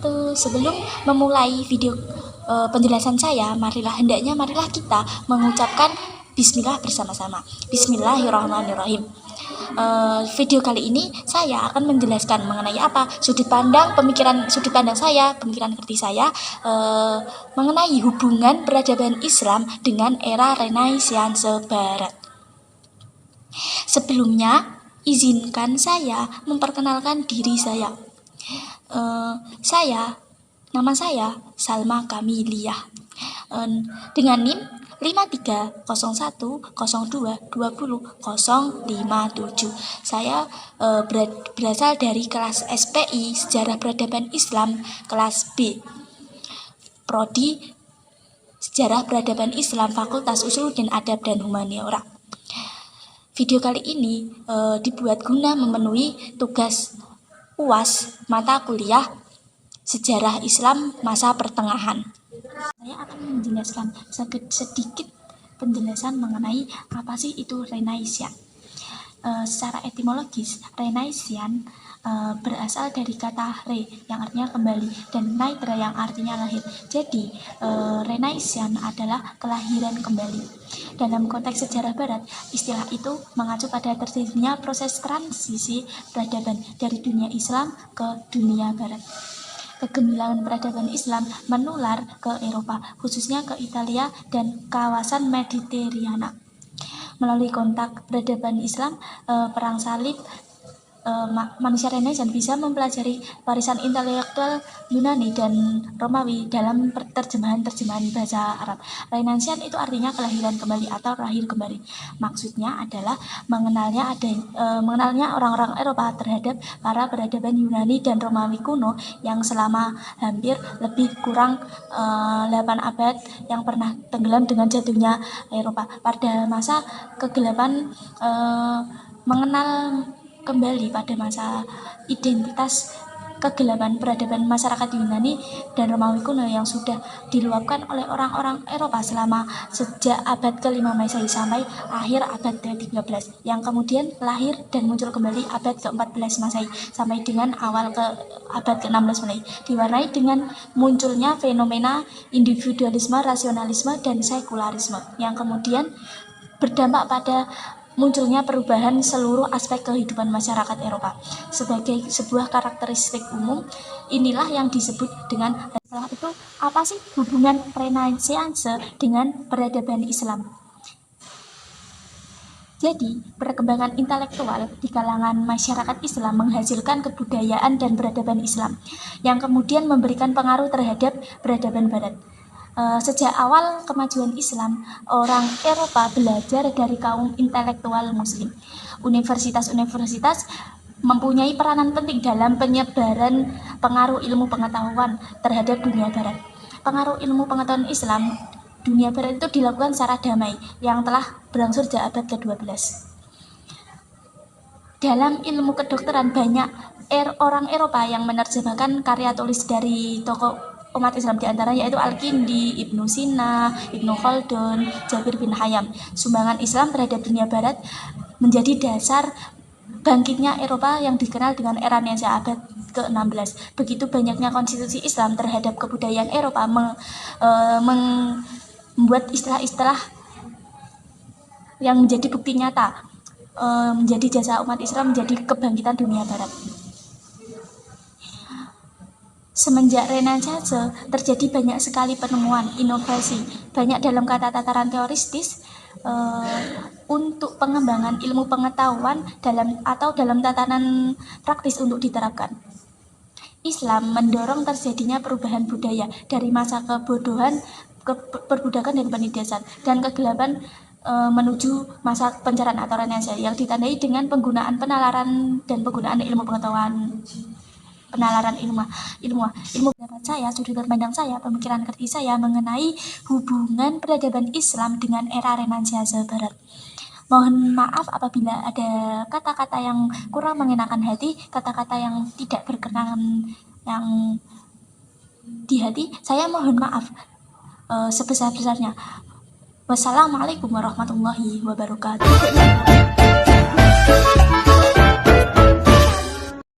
wabarakatuh. Sebelum memulai video penjelasan saya, marilah kita mengucapkan Bismillah bersama-sama. Bismillahirrahmanirrahim. Video kali ini saya akan menjelaskan mengenai apa pemikiran kritis saya mengenai hubungan peradaban Islam dengan era Renaissance Barat. Sebelumnya, izinkan saya memperkenalkan diri saya. Nama saya Salma Kamiliyah, dengan NIM 5301022057. Saya berasal dari kelas SPI Sejarah Peradaban Islam kelas B, Prodi Sejarah Peradaban Islam Fakultas Usuluddin Adab dan Humaniora. Video kali ini dibuat guna memenuhi tugas UAS mata kuliah Sejarah Islam Masa Pertengahan. Saya akan menjelaskan sedikit penjelasan mengenai apa sih itu Renaissance. Secara etimologis, Renaissance berasal dari kata re yang artinya kembali dan naitra yang artinya lahir. Jadi Renaissance adalah kelahiran kembali. Dalam konteks sejarah barat, istilah itu mengacu pada terjadinya proses transisi peradaban dari dunia Islam ke dunia barat. Kegemilangan peradaban Islam menular ke Eropa, khususnya ke Italia dan kawasan Mediterania. Melalui kontak peradaban Islam, perang salib, manusia Renaissance bisa mempelajari warisan intelektual Yunani dan Romawi dalam terjemahan bahasa Arab. Renaissance itu artinya kelahiran kembali atau lahir kembali. Maksudnya adalah mengenalnya orang-orang Eropa terhadap para peradaban Yunani dan Romawi kuno yang selama hampir lebih kurang 8 abad yang pernah tenggelam dengan jatuhnya Eropa. Pada masa kegelapan mengenal kembali pada masa identitas kegelapan peradaban masyarakat Yunani dan Romawi kuno yang sudah diluapkan oleh orang-orang Eropa sejak abad ke-5 Masehi sampai akhir abad ke-13, yang kemudian lahir dan muncul kembali abad ke-14 Masehi sampai dengan awal ke abad ke-16 Masehi, diwarnai dengan munculnya fenomena individualisme, rasionalisme, dan sekularisme yang kemudian berdampak pada munculnya perubahan seluruh aspek kehidupan masyarakat Eropa. Sebagai sebuah karakteristik umum, inilah yang disebut dengan setelah itu, apa sih hubungan Renaissance dengan peradaban Islam? Jadi, perkembangan intelektual di kalangan masyarakat Islam menghasilkan kebudayaan dan peradaban Islam, yang kemudian memberikan pengaruh terhadap peradaban Barat. Sejak awal kemajuan Islam, orang Eropa belajar dari kaum intelektual Muslim. Universitas-universitas mempunyai peranan penting dalam penyebaran pengaruh ilmu pengetahuan terhadap dunia Barat. Pengaruh ilmu pengetahuan Islam dunia Barat itu dilakukan secara damai yang telah berlangsung sejak abad ke-12. Dalam ilmu kedokteran, banyak orang Eropa yang menerjemahkan karya tulis dari tokoh umat Islam, diantaranya yaitu Al-Kindi, Ibnu Sina, Ibnu Khaldun, Jabir bin Hayam. Sumbangan Islam terhadap dunia Barat menjadi dasar bangkitnya Eropa yang dikenal dengan era Renaissance abad ke-16. Begitu banyaknya konstitusi Islam terhadap kebudayaan Eropa membuat istilah-istilah yang menjadi bukti nyata menjadi jasa umat Islam menjadi kebangkitan dunia Barat. Semenjak Renaissance terjadi banyak sekali penemuan, inovasi, banyak dalam kata tataran teoristis untuk pengembangan ilmu pengetahuan dalam tatanan praktis untuk diterapkan. Islam mendorong terjadinya perubahan budaya dari masa kebodohan ke perbudakan dan penindasan dan kegelapan menuju masa pencerahan atau Renaissance yang ditandai dengan penggunaan penalaran dan penggunaan ilmu pengetahuan. Ilmu pendapat saya, sudut pandang saya, pemikiran kritis saya mengenai hubungan peradaban Islam dengan era Renaissance Barat. Mohon maaf apabila ada kata-kata yang kurang mengenakan hati, kata-kata yang tidak berkenan yang di hati. Saya mohon maaf sebesar-besarnya. Wassalamualaikum warahmatullahi wabarakatuh.